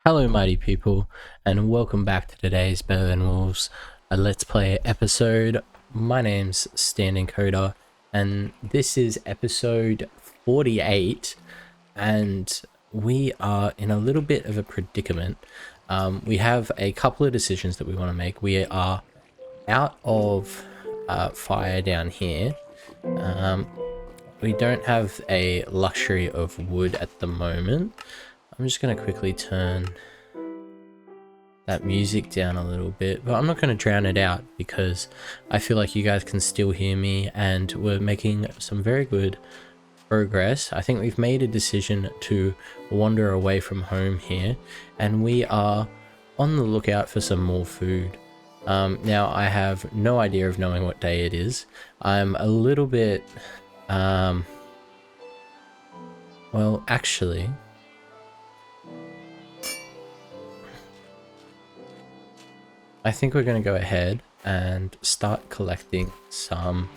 Hello, mighty people, and welcome back to today's Better Than Wolves, a Let's Play episode. My name's Standing Coda, and this is episode 48, and we are in a little bit of a predicament. We have a couple of decisions that we want to make. We are out of fire down here. We don't have a luxury of wood at the moment. I'm just going to quickly turn that music down a little bit, but I'm not going to drown it out because I feel like you guys can still hear me and we're making some very good progress. I think we've made a decision to wander away from home here, and we are on the lookout for some more food. Now I have no idea of knowing what day it is. I'm a little bit well, actually, I think we're going to go ahead and start collecting some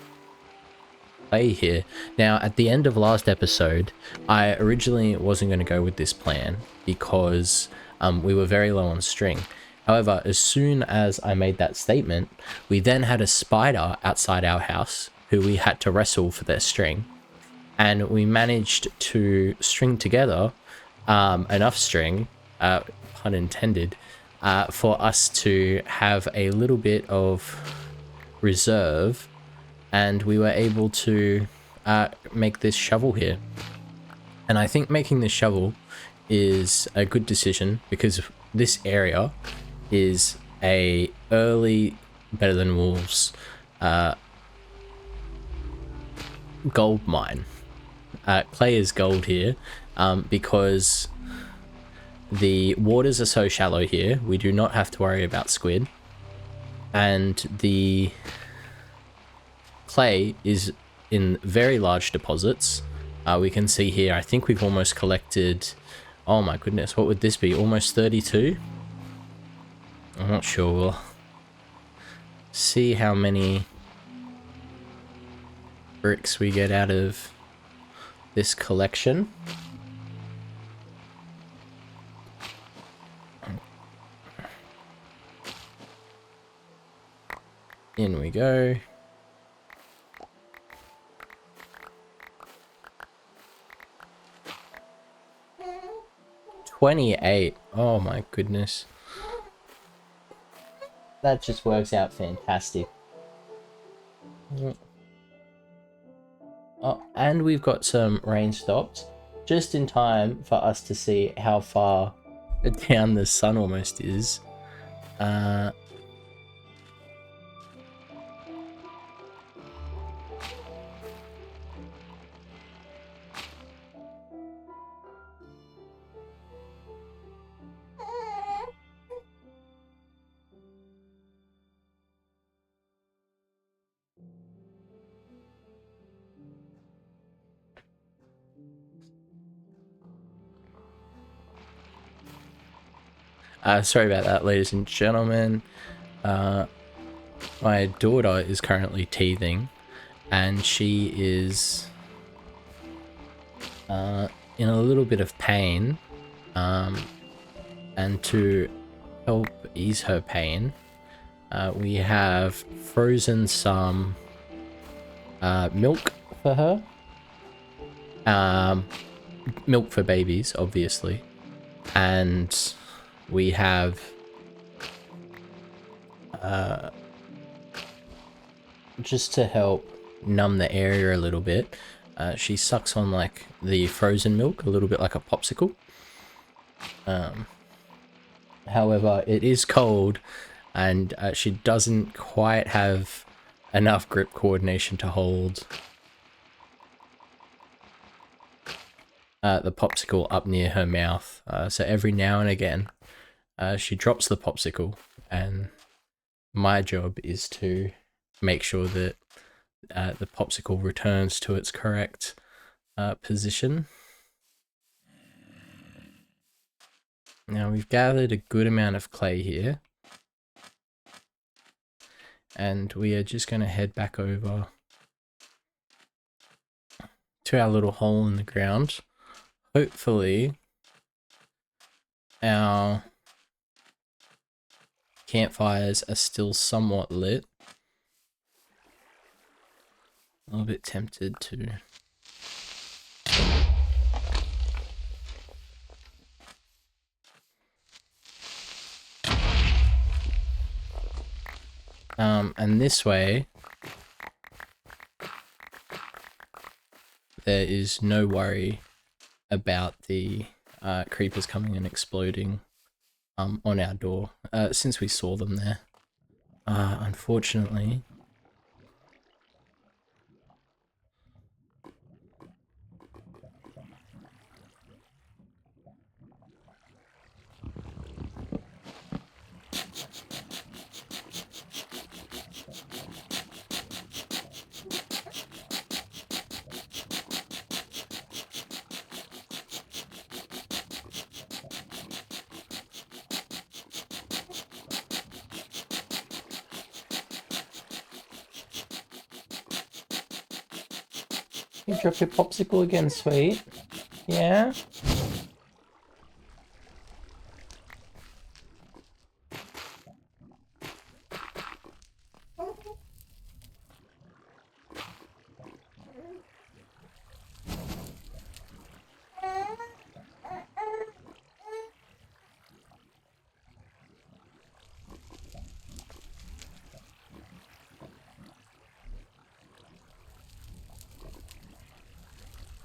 clay here. Now, at the end of last episode, I originally wasn't going to go with this plan because we were very low on string. However, as soon as I made that statement, we then had a spider outside our house who we had to wrestle for their string. And we managed to string together enough string, pun intended, for us to have a little bit of reserve, and we were able to make this shovel here. And I think making this shovel is a good decision because this area is a early Better Than Wolves gold mine. Clay is gold here because the waters are so shallow here. We do not have to worry about squid, and the clay is in very large deposits. We can see here, I think we've almost collected, oh my goodness, what would this be, almost 32? I'm not sure. We'll see how many bricks we get out of this collection. In we go. $28. Oh my goodness. That just works out fantastic. Oh, and we've got some rain stopped just in time for us to see how far down the sun almost is. Sorry about that, ladies and gentlemen. My daughter is currently teething, and she is in a little bit of pain. And to help ease her pain, we have frozen some milk for her. Milk for babies, obviously. And we have just to help numb the area a little bit, she sucks on like the frozen milk a little bit like a popsicle. However, it is cold, and she doesn't quite have enough grip coordination to hold the popsicle up near her mouth. So every now and again, she drops the popsicle, and my job is to make sure that the popsicle returns to its correct position. Now we've gathered a good amount of clay here, and we are just going to head back over to our little hole in the ground. Hopefully our campfires are still somewhat lit. A little bit tempted to and this way there is no worry about the creepers coming and exploding on our door, since we saw them there. Unfortunately, you dropped your popsicle again, sweet. Yeah?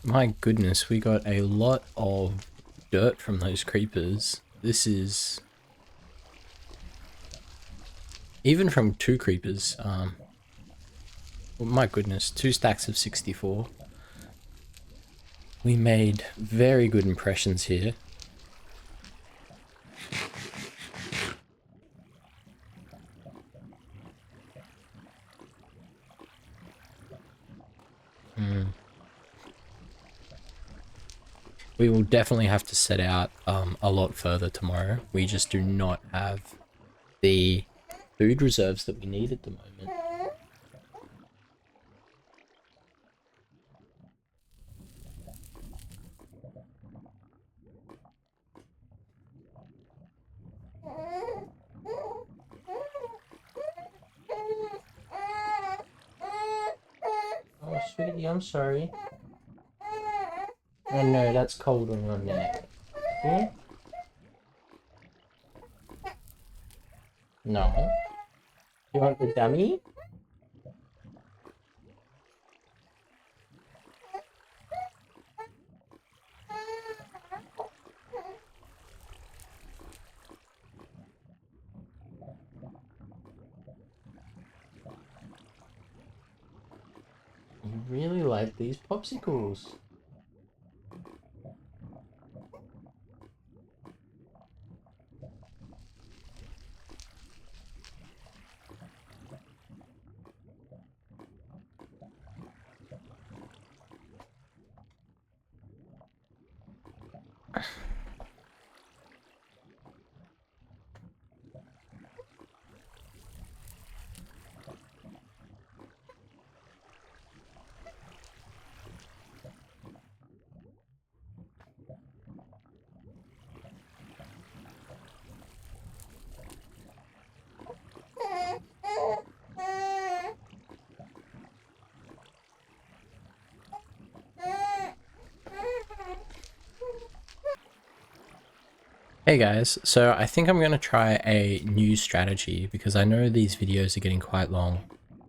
My goodness, we got a lot of dirt from those creepers. This is... even from 2 creepers, well, my goodness, 2 stacks of 64. We made very good impressions here. We will definitely have to set out a lot further tomorrow. We just do not have the food reserves that we need at the moment. Oh, sweetie, I'm sorry. Oh no, that's cold on your neck. Hmm? No. You want the dummy? You really like these popsicles. Hey guys, so I think I'm going to try a new strategy because I know these videos are getting quite long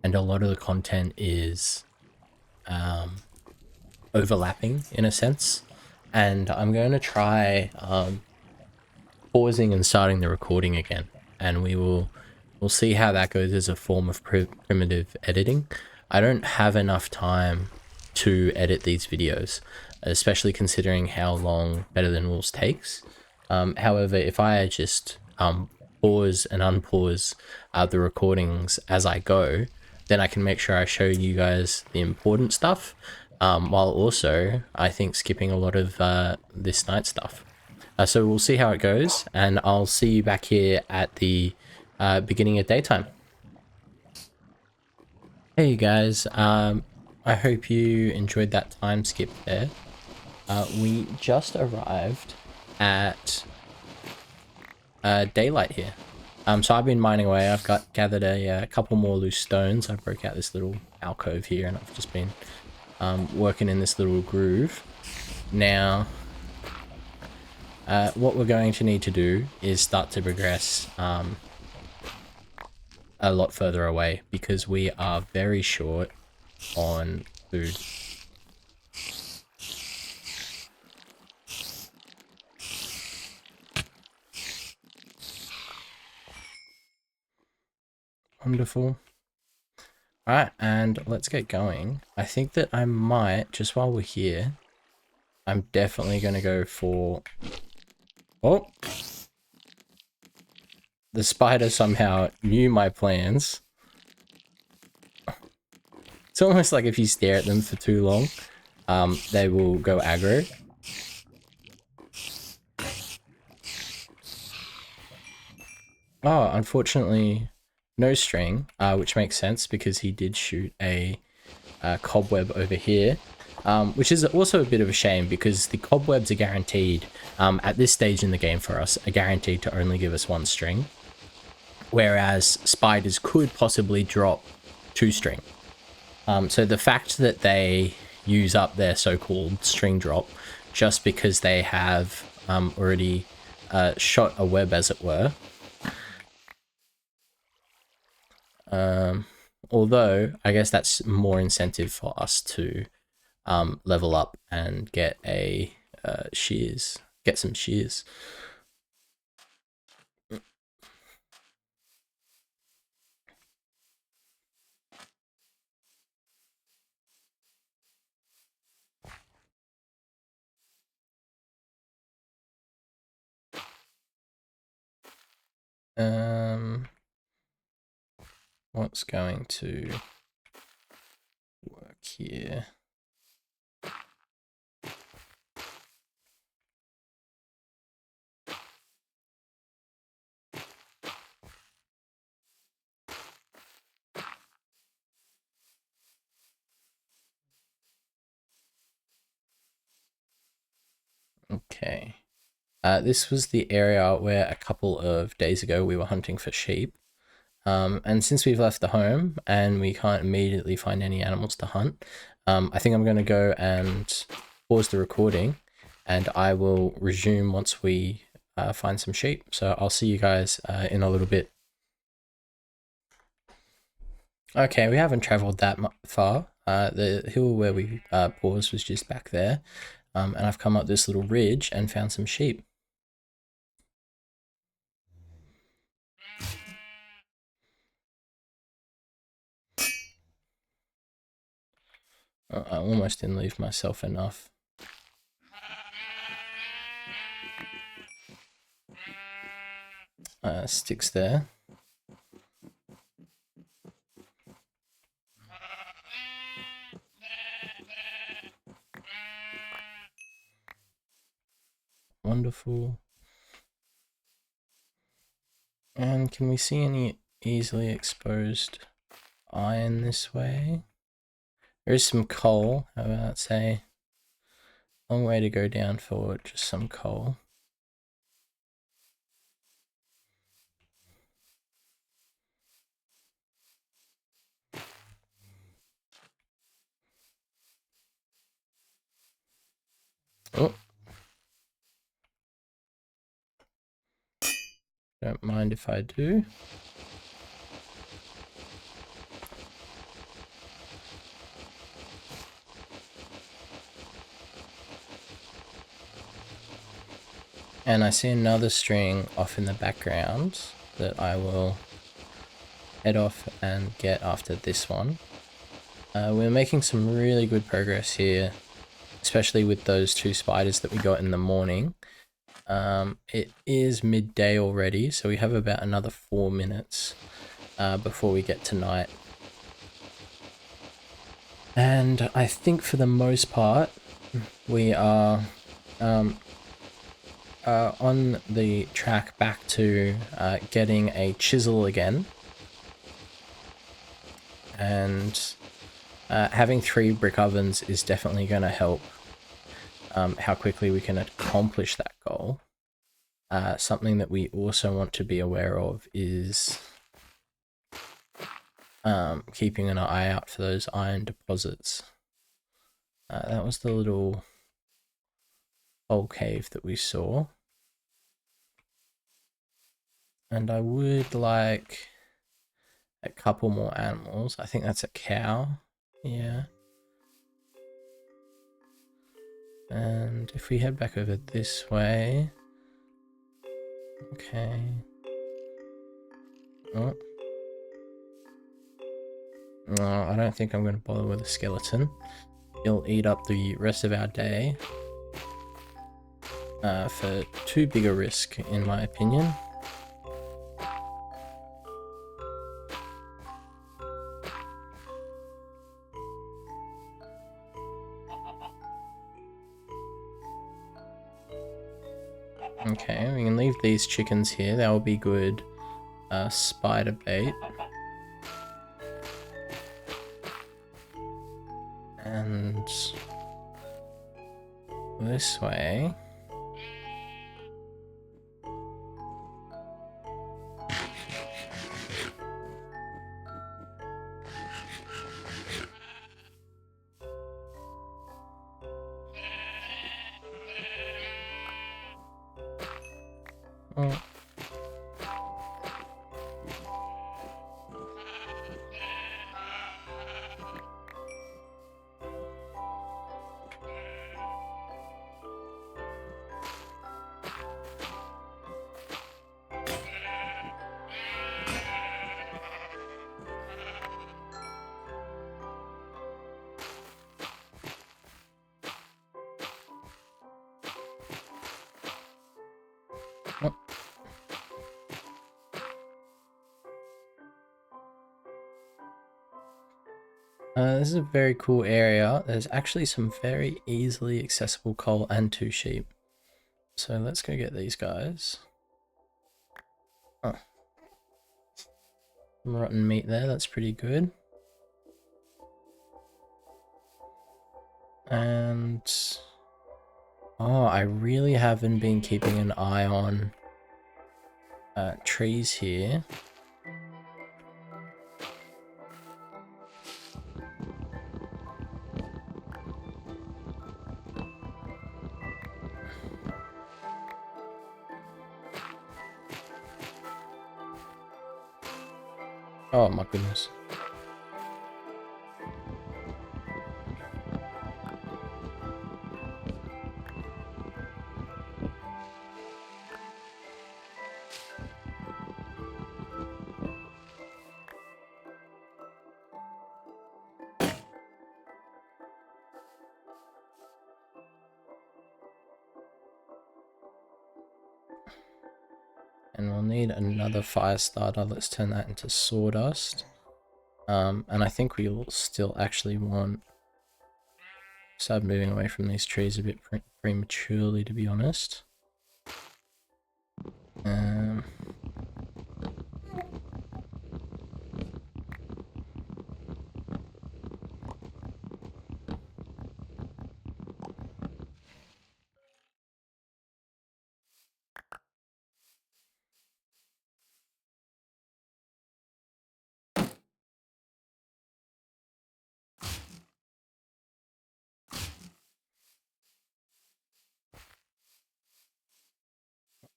and a lot of the content is overlapping in a sense, and I'm going to try pausing and starting the recording again, and we'll see how that goes as a form of primitive editing. I don't have enough time to edit these videos, especially considering how long Better Than Wolves takes. However, if I just pause and unpause the recordings as I go, then I can make sure I show you guys the important stuff, while also, I think, skipping a lot of this night stuff. So we'll see how it goes, and I'll see you back here at the beginning of daytime. Hey guys, I hope you enjoyed that time skip there. We just arrived at daylight here. So I've been mining away. I've gathered a couple more loose stones. I broke out this little alcove here, and I've just been working in this little groove. Now, what we're going to need to do is start to progress a lot further away, because we are very short on food. Wonderful. Alright, and let's get going. I think that I might, just while we're here, I'm definitely going to go for... Oh! The spider somehow knew my plans. It's almost like if you stare at them for too long, they will go aggro. Oh, unfortunately, no string, which makes sense because he did shoot a cobweb over here, which is also a bit of a shame because the cobwebs are guaranteed, at this stage in the game for us, are guaranteed to only give us 1 string, whereas spiders could possibly drop 2 string. So the fact that they use up their so-called string drop just because they have already shot a web, as it were. Although, I guess that's more incentive for us to level up and get a shears, get some shears. What's going to work here? Okay. This was the area where a couple of days ago we were hunting for sheep. And since we've left the home and we can't immediately find any animals to hunt, I think I'm going to go and pause the recording, and I will resume once we find some sheep. So I'll see you guys in a little bit. Okay, we haven't traveled that far. The hill where we paused was just back there. And I've come up this little ridge and found some sheep. I almost didn't leave myself enough. Sticks there. Wonderful. And can we see any easily exposed iron this way? There is some coal. How about, say, long way to go down for just some coal. Oh. Don't mind if I do. And I see another string off in the background that I will head off and get after this one. We're making some really good progress here, especially with those 2 spiders that we got in the morning. It is midday already, so we have about another 4 minutes before we get to night. And I think for the most part, we are on the track back to getting a chisel again. And having 3 brick ovens is definitely going to help how quickly we can accomplish that goal. something that we also want to be aware of is keeping an eye out for those iron deposits. That was the little hole cave that we saw. And I would like a couple more animals. I think that's a cow. Yeah. And if we head back over this way. Okay. Oh. No, I don't think I'm going to bother with a skeleton. He'll eat up the rest of our day. For too big a risk, in my opinion. Okay, we can leave these chickens here. That will be good spider bait. And this way. Oh. Oh. This is a very cool area. There's actually some very easily accessible coal and 2 sheep. So let's go get these guys. Oh. Some rotten meat there, that's pretty good. And oh, I really haven't been keeping an eye on trees here. Oh my goodness. And we'll need another fire starter. Let's turn that into sawdust. And I think we'll still actually want to start moving away from these trees a bit prematurely, to be honest.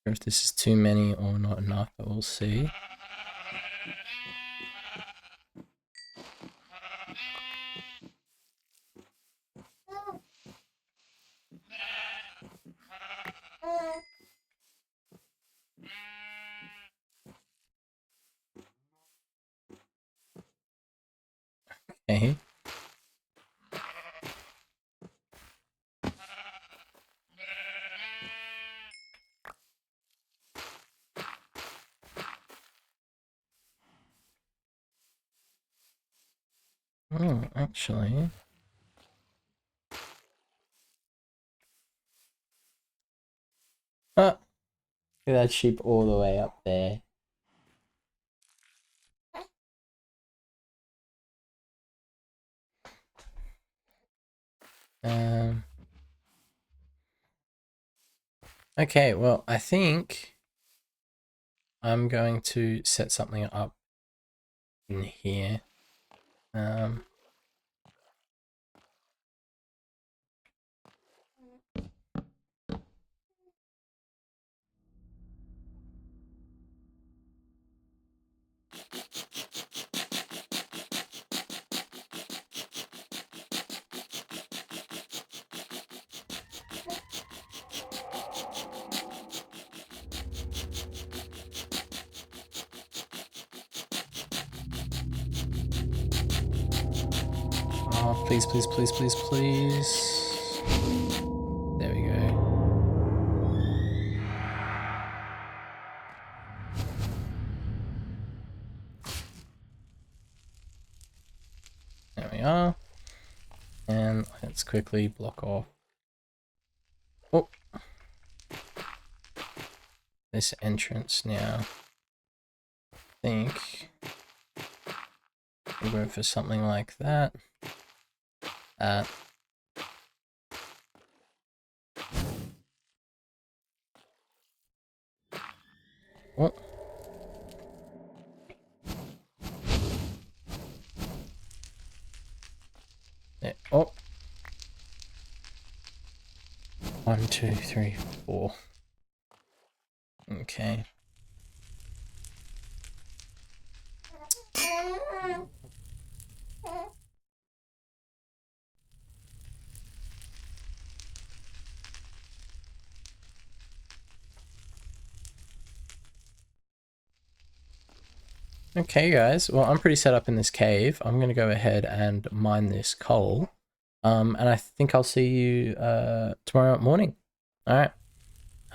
If this is too many or not enough, but we'll see. Okay. Oh, actually. Ah, look at that sheep all the way up there. Um, Okay, well, I think I'm going to set something up in here. Um, oh, please, please, please, please, please. There we go. There we are. And let's quickly block off. Oh, this entrance now. I think we'll go for something like that. Oh. There. Oh. 1, 2, 3, 4. Okay. Okay, guys. Well, I'm pretty set up in this cave. I'm gonna go ahead and mine this coal. And I think I'll see you tomorrow morning. All right.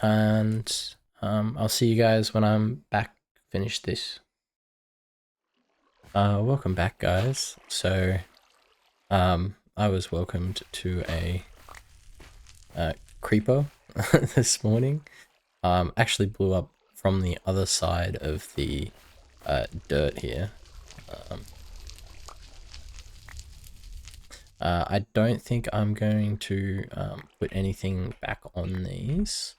And I'll see you guys when I'm back. Finish this. Welcome back, guys. So, I was welcomed to a creeper this morning. Actually blew up from the other side of the dirt here. I don't think I'm going to put anything back on these.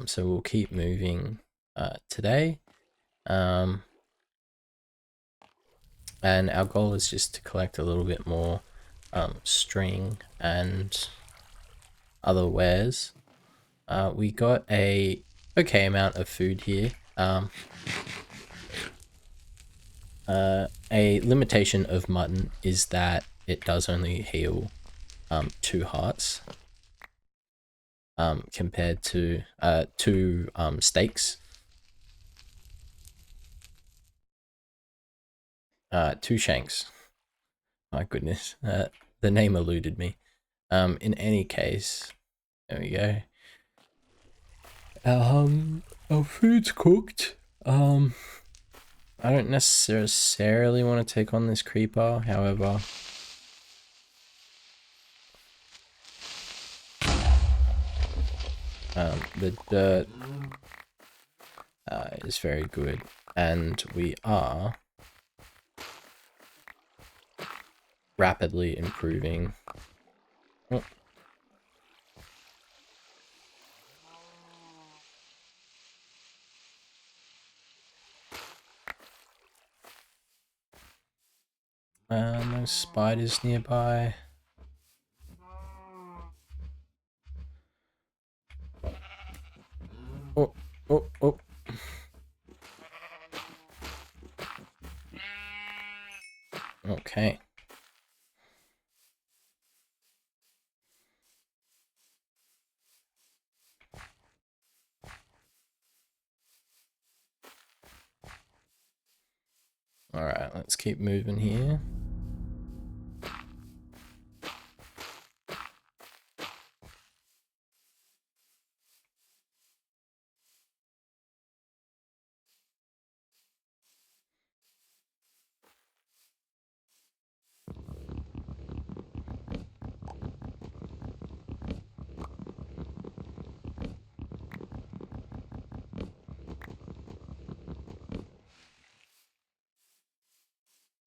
So we'll keep moving today. And our goal is just to collect a little bit more string and other wares. We got a okay amount of food here. A limitation of mutton is that it does only heal 2 hearts compared to 2 steaks. 2 shanks. My goodness, the name eluded me. In any case, there we go. Our food's cooked. I don't necessarily want to take on this creeper, however. The dirt is very good, and we are rapidly improving. Oh. No spiders nearby. Oh, oh, oh. Okay. Alright, let's keep moving here.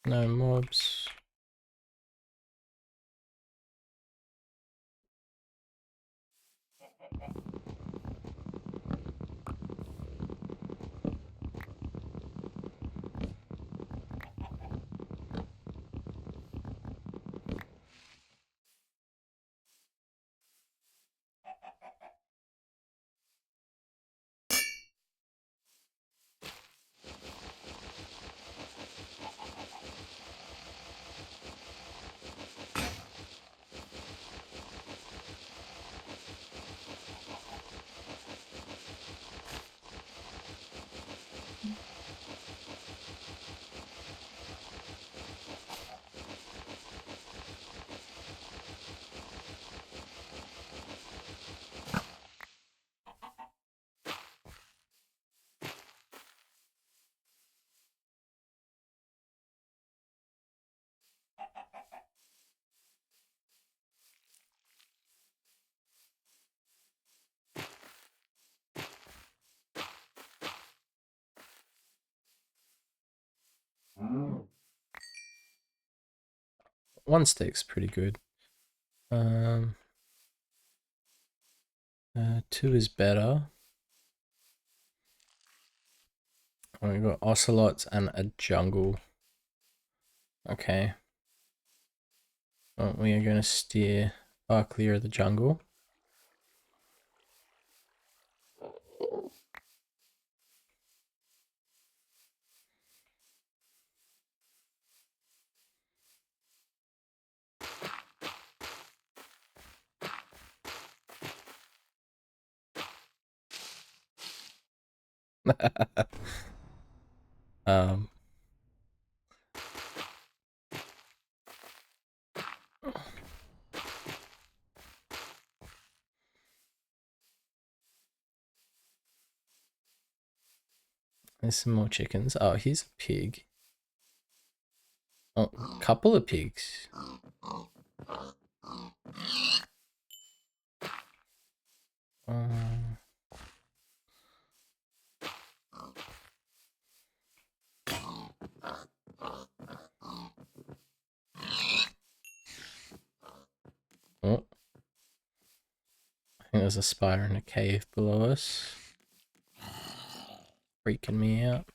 No mobs. one steak's pretty good. 2 is better. Oh, we got ocelots and a jungle. Okay. Well, we are going to steer far clear of the jungle. um, there's some more chickens. Oh, here's a pig. Oh, a couple of pigs. Um, oh, I think there's a spider in a cave below us. Freaking me out.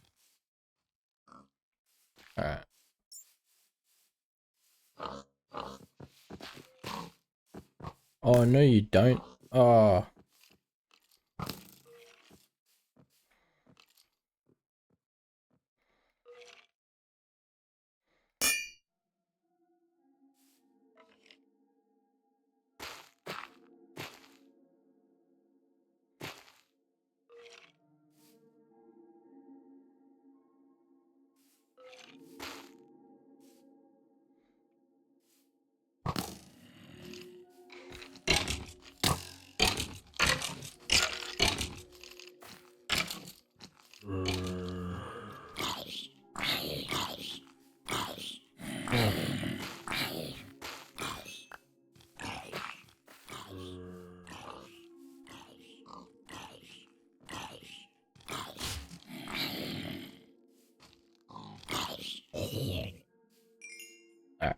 Alright. Oh, no, you don't. Oh. Alright.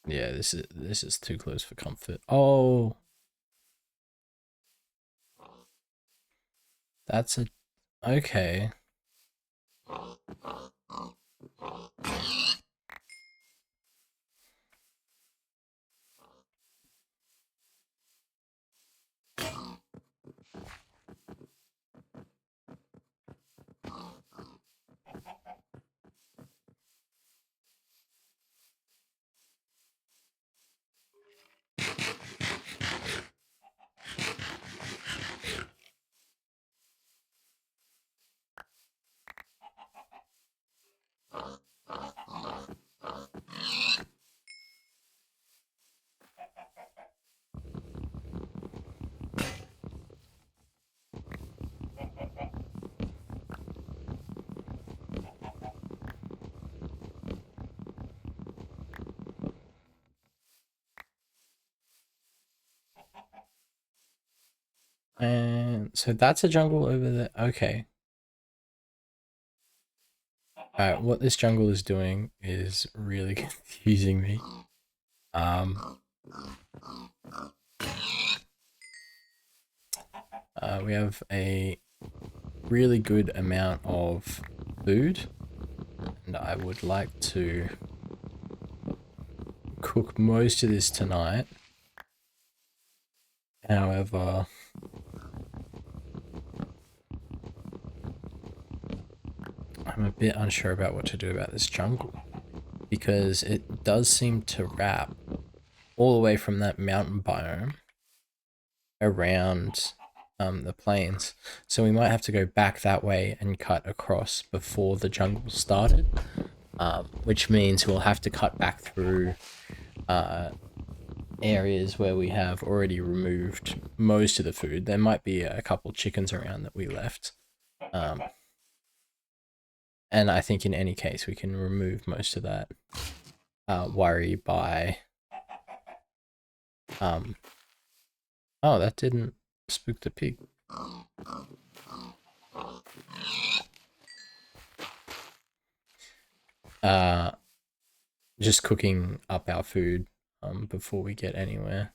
Yeah, this is too close for comfort. Oh, that's a okay. And so that's a jungle over there. Okay. Alright, what this jungle is doing is really confusing me. We have a really good amount of food, and I would like to cook most of this tonight. However, I'm a bit unsure about what to do about this jungle, because it does seem to wrap all the way from that mountain biome around the plains. So we might have to go back that way and cut across before the jungle started, which means we'll have to cut back through areas where we have already removed most of the food. There might be a couple chickens around that we left. And I think in any case, we can remove most of that worry by... Oh, that didn't spook the pig. Just cooking up our food before we get anywhere.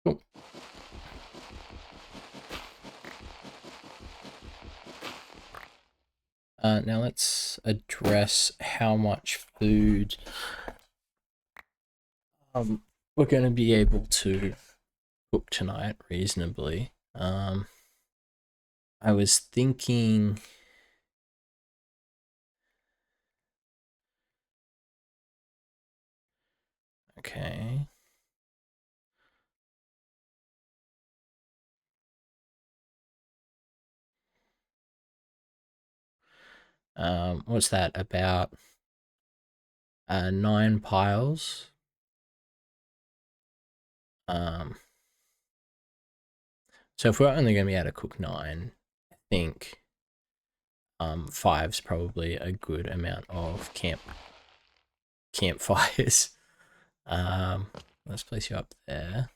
Cool. Now let's address how much food we're going to be able to cook tonight reasonably. I was thinking... Okay. What's that, about 9 piles? So if we're only going to be able to cook 9, I think 5's probably a good amount of campfires. Let's place you up there.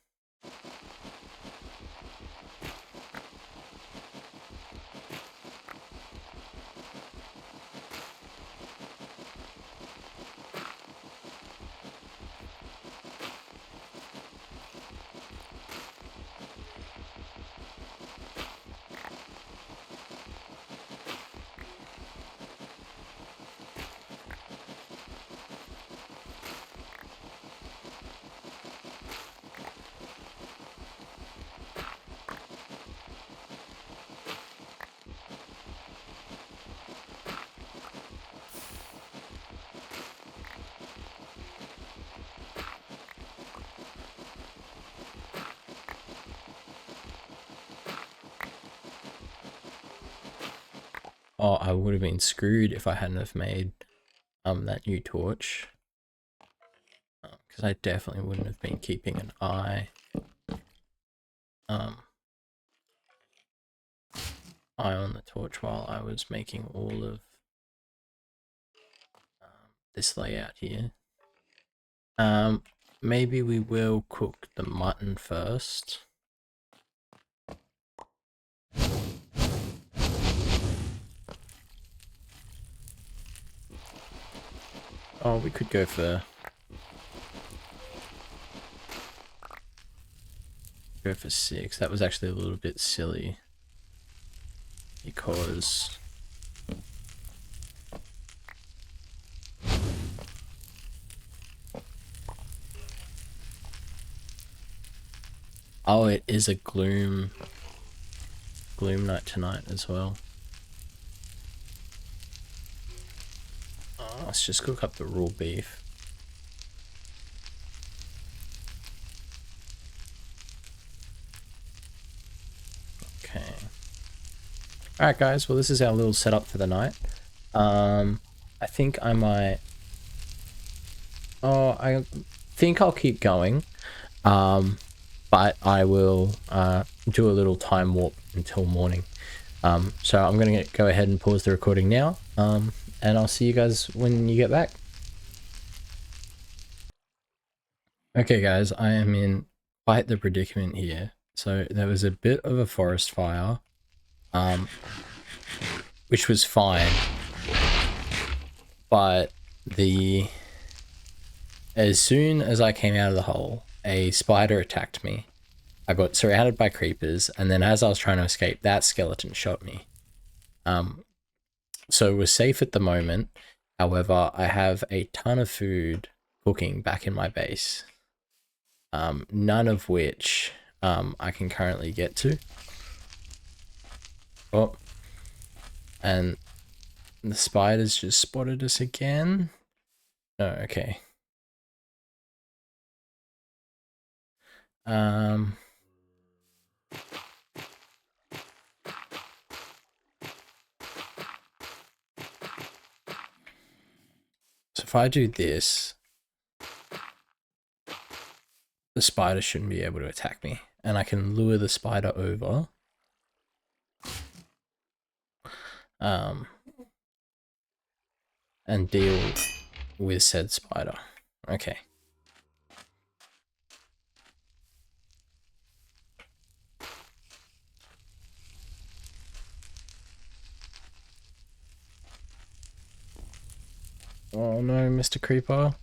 Oh, I would have been screwed if I hadn't have made that new torch. Because I definitely wouldn't have been keeping an eye on the torch while I was making all of this layout here. Maybe we will cook the mutton first. Oh, we could go for 6. That was actually a little bit silly because oh, it is a gloom Gloom Night tonight as well. Let's just cook up the raw beef. Okay. Alright guys, well this is our little setup for the night. I think I might... Oh, I think I'll keep going. But I will do a little time warp until morning. So I'm going to go ahead and pause the recording now. And I'll see you guys when you get back. Okay guys, I am in quite the predicament here. So there was a bit of a forest fire, which was fine. But as soon as I came out of the hole, a spider attacked me. I got surrounded by creepers, and then as I was trying to escape, that skeleton shot me. So we're safe at the moment. However, I have a ton of food cooking back in my base. None of which I can currently get to. Oh, and the spiders just spotted us again. No, okay. So if I do this, the spider shouldn't be able to attack me, and I can lure the spider over. And deal with said spider. Okay. Oh no, Mr. Creeper.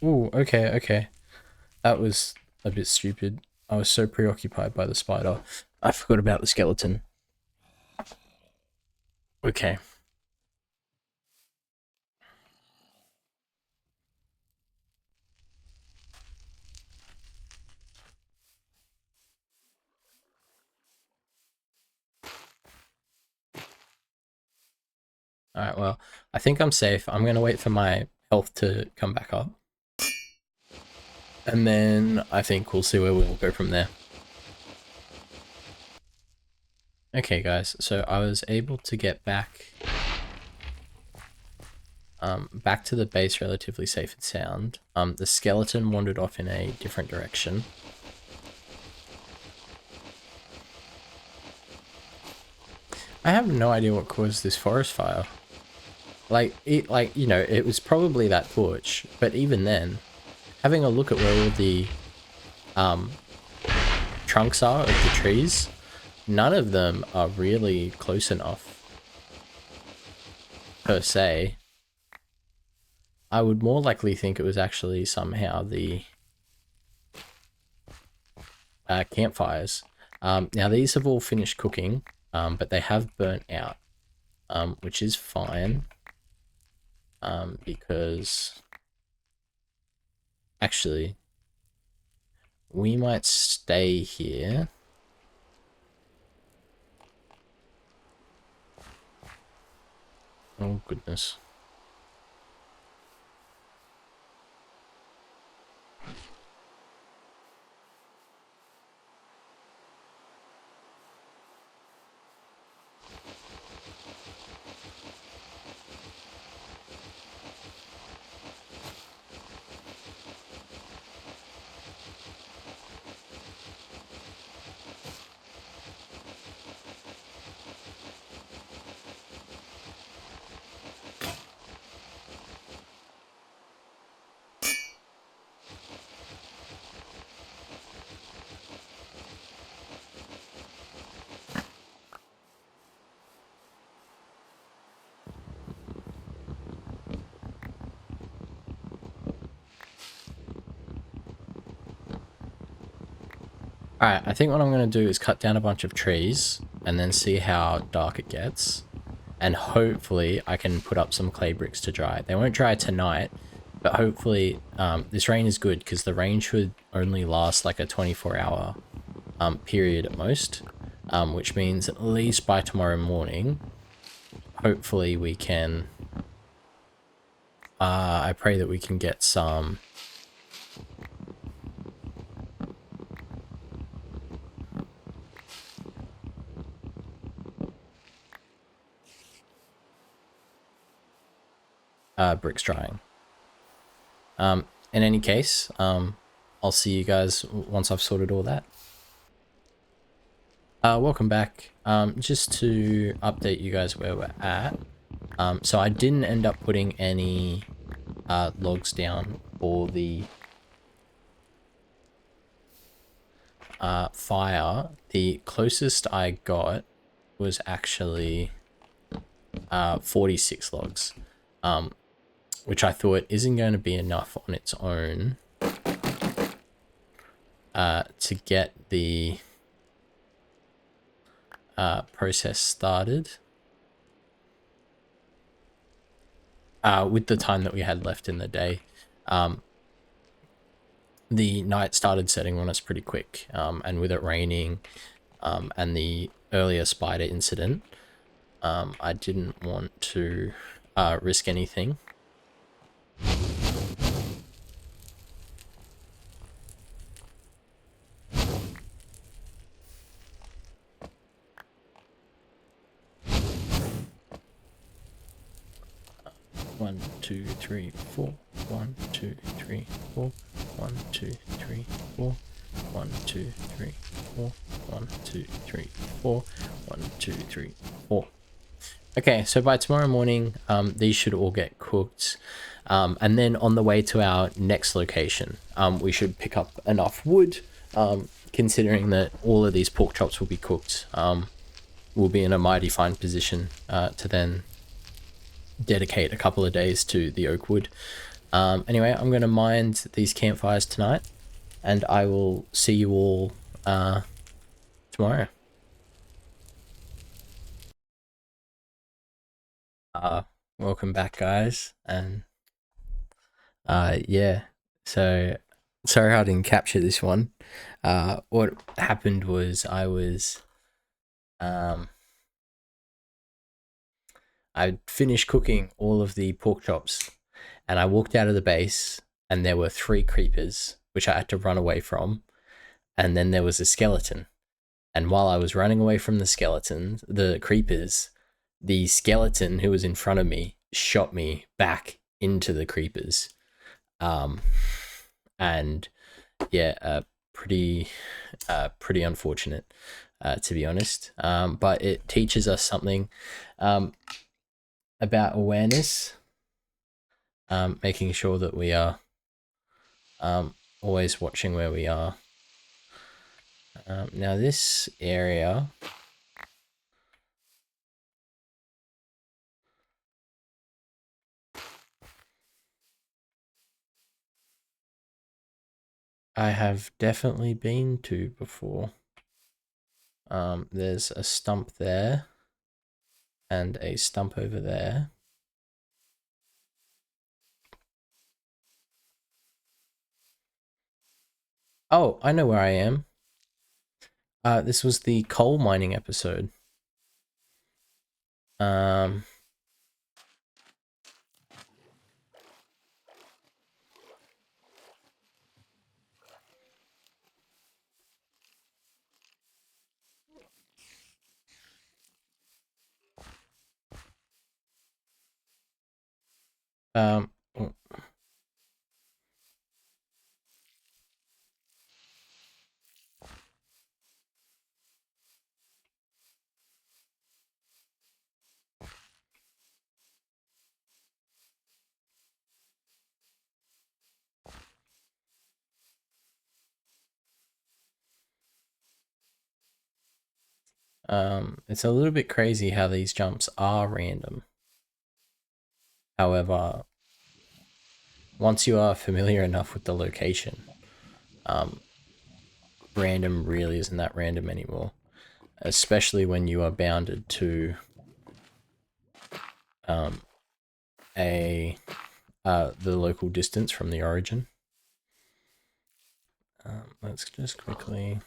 Ooh, okay. That was a bit stupid. I was so preoccupied by the spider, I forgot about the skeleton. Okay. Alright, well, I think I'm safe. I'm gonna wait for my health to come back up. And then I think we'll see where we'll go from there. Okay guys, so I was able to get back back to the base relatively safe and sound. The skeleton wandered off in a different direction. I have no idea what caused this forest fire. It was probably that torch, but even then, having a look at where all the trunks are of the trees, none of them are really close enough, per se. I would more likely think it was actually somehow the campfires. Now these have all finished cooking, but they have burnt out, which is fine. Because actually we might stay here. Oh goodness. Alright, I think what I'm going to do is cut down a bunch of trees and then see how dark it gets. And hopefully I can put up some clay bricks to dry. They won't dry tonight, but hopefully this rain is good because the rain should only last like a 24-hour period at most, which means at least by tomorrow morning, hopefully we can, I pray that we can get some bricks drying. In any case, I'll see you guys once I've sorted all that. Welcome back. Just to update you guys where we're at. So I didn't end up putting any logs down for the fire. The closest I got was actually 46 logs, which I thought isn't going to be enough on its own to get the process started with the time that we had left in the day. The night started setting on us pretty quick, and with it raining and the earlier spider incident, I didn't want to risk anything. One, two, three, four. 1, 2, 3, 4. 1, 2, 3, 4. 1, 2, 3, 4. 1, 2, 3, 4. 1, 2, 3, 4. Okay, so by tomorrow morning, these should all get cooked. And then on the way to our next location, we should pick up enough wood, considering that all of these pork chops will be cooked. We'll be in a mighty fine position to then dedicate a couple of days to the oak wood. Anyway, I'm going to mind these campfires tonight, and I will see you all tomorrow. Welcome back, guys, and yeah, so sorry I didn't capture this one. What happened was I finished cooking all of the pork chops, and I walked out of the base, and there were 3 creepers, which I had to run away from, and then there was a skeleton. And while I was running away from the creepers, the skeleton who was in front of me shot me back into the creepers. And yeah, pretty unfortunate, to be honest. But it teaches us something about awareness, making sure that we are always watching where we are. Now this area, I have definitely been to before. There's a stump there and a stump over there. Oh, I know where I am. This was the coal mining episode. Oh. It's a little bit crazy how these jumps are random. However, once you are familiar enough with the location, random really isn't that random anymore, especially when you are bounded to a the local distance from the origin. Let's just quickly.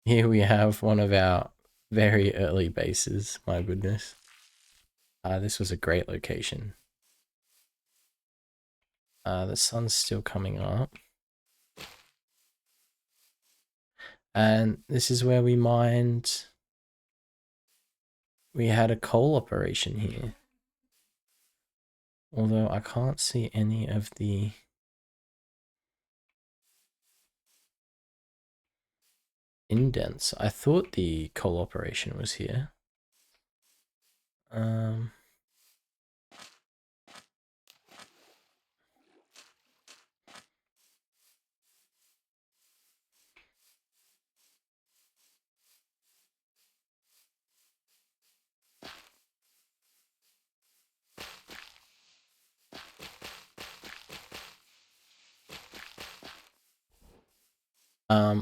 Here we have one of our very early bases. My goodness. This was a great location. The sun's still coming up. And this is where we mined. We had a coal operation here. Although I can't see any of the indents. I thought the coal operation was here.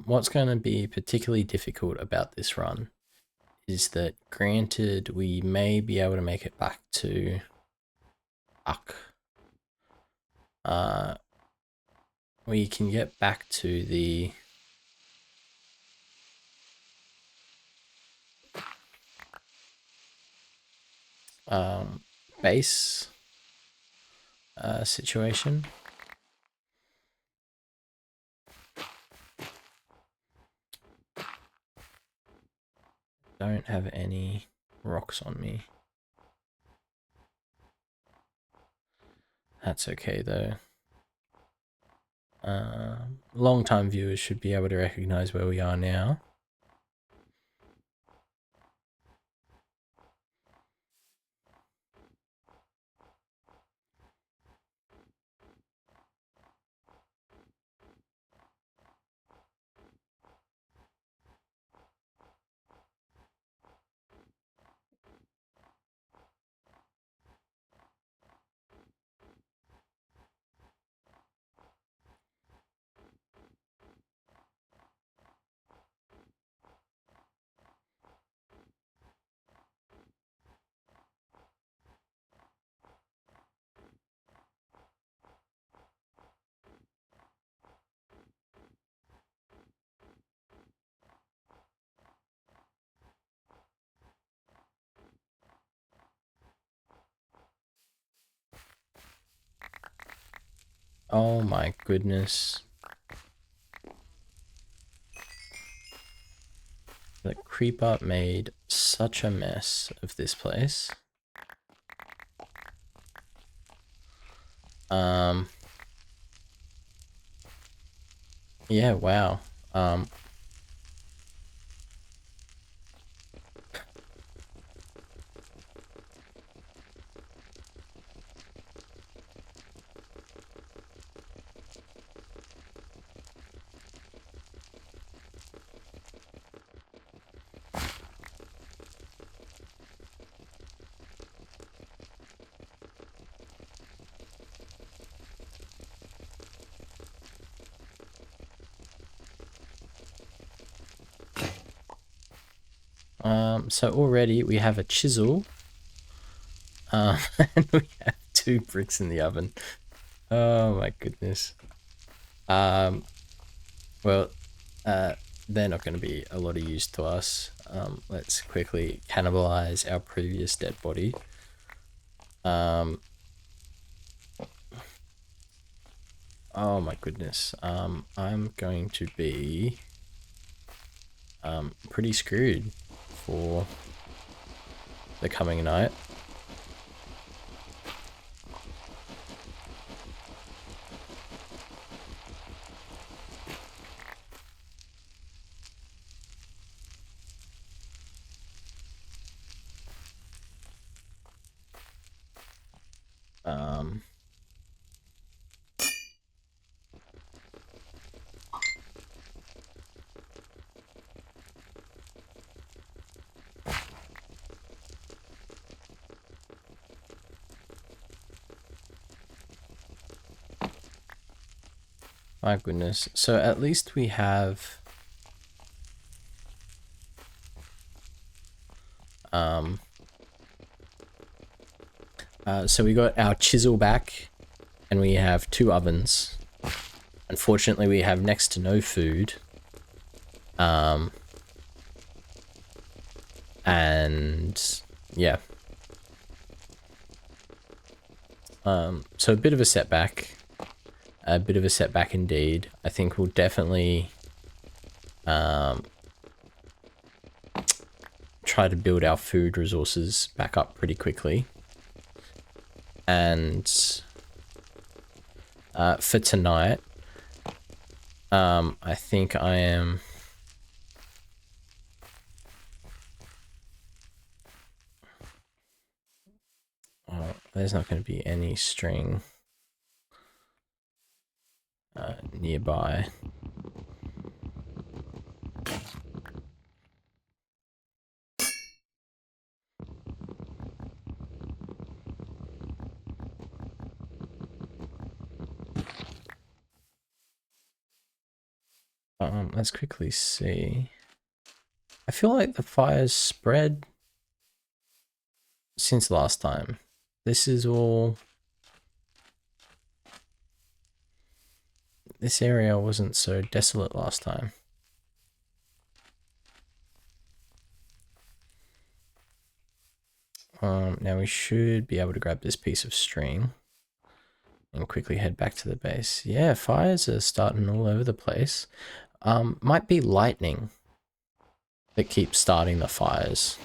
What's going to be particularly difficult about this run is that, granted, we may be able to make it back to Uck. We can get back to the base situation. Don't have any rocks on me. That's okay though. Long-time viewers should be able to recognize where we are now. Oh my goodness. The creeper made such a mess of this place. Yeah, wow. So already we have a chisel. And we have 2 bricks in the oven. Oh my goodness. Well, they're not going to be a lot of use to us. Let's quickly cannibalize our previous dead body. Oh my goodness. I'm going to be pretty screwed for the coming night. My goodness. So at least we have so we got our chisel back and we have 2 ovens. Unfortunately, we have next to no food. And yeah. So a bit of a setback. A bit of a setback indeed. I think we'll definitely try to build our food resources back up pretty quickly. And for tonight, I think I am... Oh, there's not going to be any string nearby. Let's quickly see. I feel like the fire's spread since last time. This is all... This area wasn't so desolate last time. Now we should be able to grab this piece of string and quickly head back to the base. Yeah, fires are starting all over the place. Might be lightning that keeps starting the fires.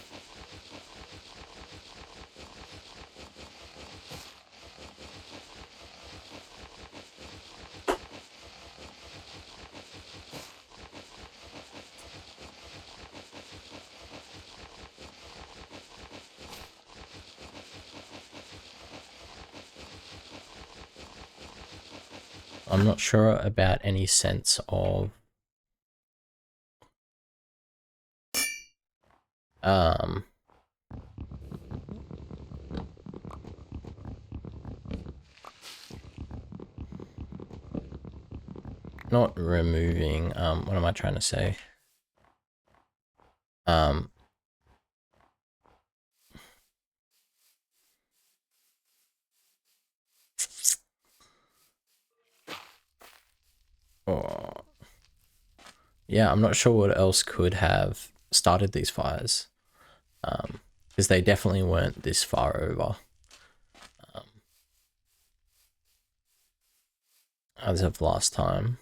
I'm not sure about any sense of not removing, what am I trying to say? Oh, yeah, I'm not sure what else could have started these fires. Because they definitely weren't this far over. As of last time.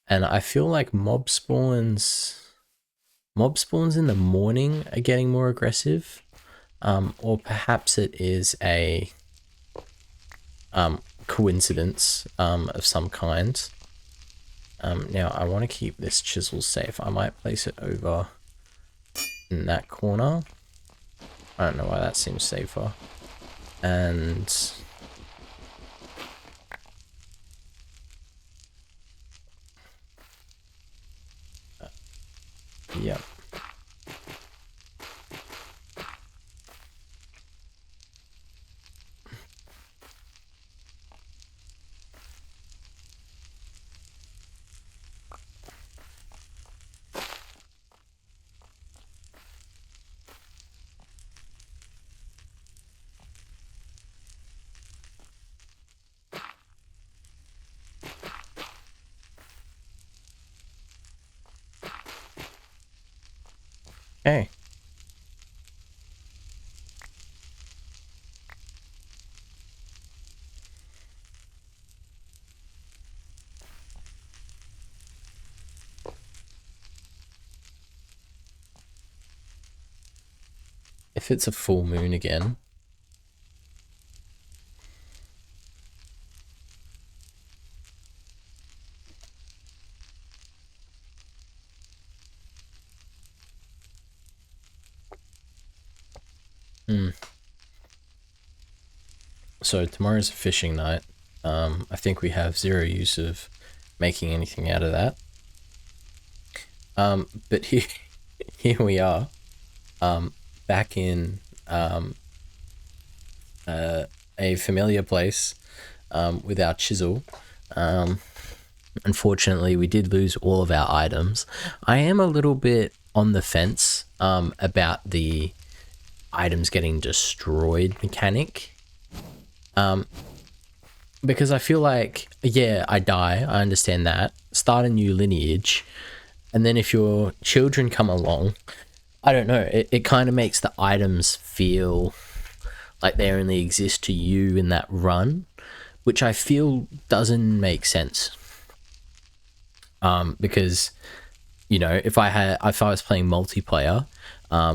And I feel like mob spawns in the morning are getting more aggressive. Or perhaps it is a coincidence of some kind. Now I want to keep this chisel safe. I might place it over in that corner. I don't know why that seems safer. And yeah. Okay. if it's a full moon again. So tomorrow's a fishing night. I think we have zero use of making anything out of that. But here we are, back in a familiar place with our chisel. Unfortunately, we did lose all of our items. I am a little bit on the fence about the items getting destroyed mechanic. Because I feel like, yeah, I die, I understand that. Start a new lineage, and then if your children come along, I don't know, it kind of makes the items feel like they only exist to you in that run, which I feel doesn't make sense. Because, you know, if I was playing multiplayer,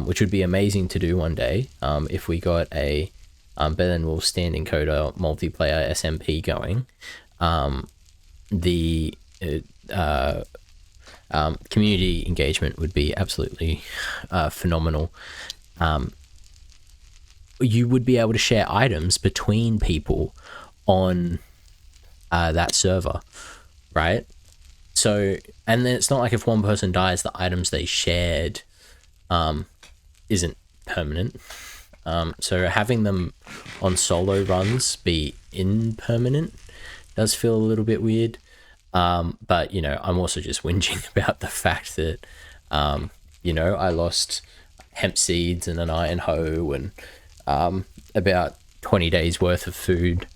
which would be amazing to do one day, if we got a Better Than Wolves Standing Coder multiplayer SMP going, the community engagement would be absolutely phenomenal. You would be able to share items between people on that server, right? So, and then it's not like if one person dies, the items they shared isn't permanent. So having them on solo runs be impermanent does feel a little bit weird. But, you know, I'm also just whinging about the fact that, you know, I lost hemp seeds and an iron hoe and about 20 days worth of food.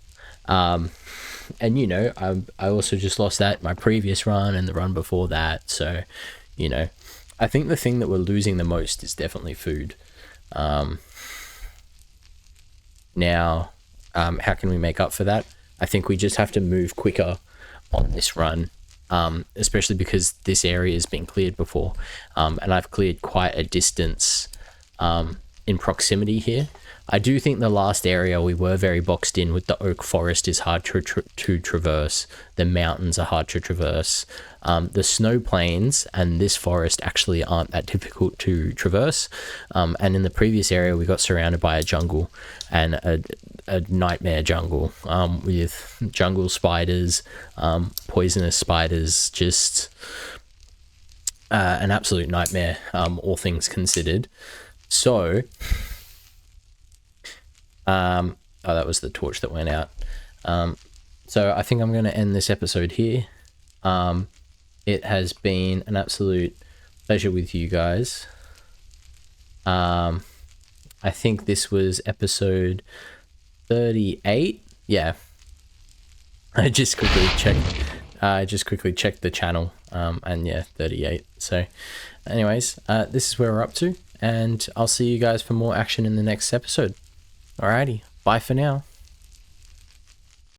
And, you know, I also just lost that my previous run and the run before that. So, you know, I think the thing that we're losing the most is definitely food. Now, how can we make up for that? I think we just have to move quicker on this run, especially because this area has been cleared before, and I've cleared quite a distance in proximity here. I do think the last area we were very boxed in with the oak forest is hard to traverse. The mountains are hard to traverse. The snow plains and this forest actually aren't that difficult to traverse. And in the previous area, we got surrounded by a jungle and a nightmare jungle with jungle spiders, poisonous spiders, just an absolute nightmare, all things considered. So... oh, that was the torch that went out. So I think I'm going to end this episode here. It has been an absolute pleasure with you guys. I think this was episode 38. Yeah. I just quickly checked the channel. And yeah, 38. So anyways, this is where we're up to, and I'll see you guys for more action in the next episode. Alrighty, bye for now.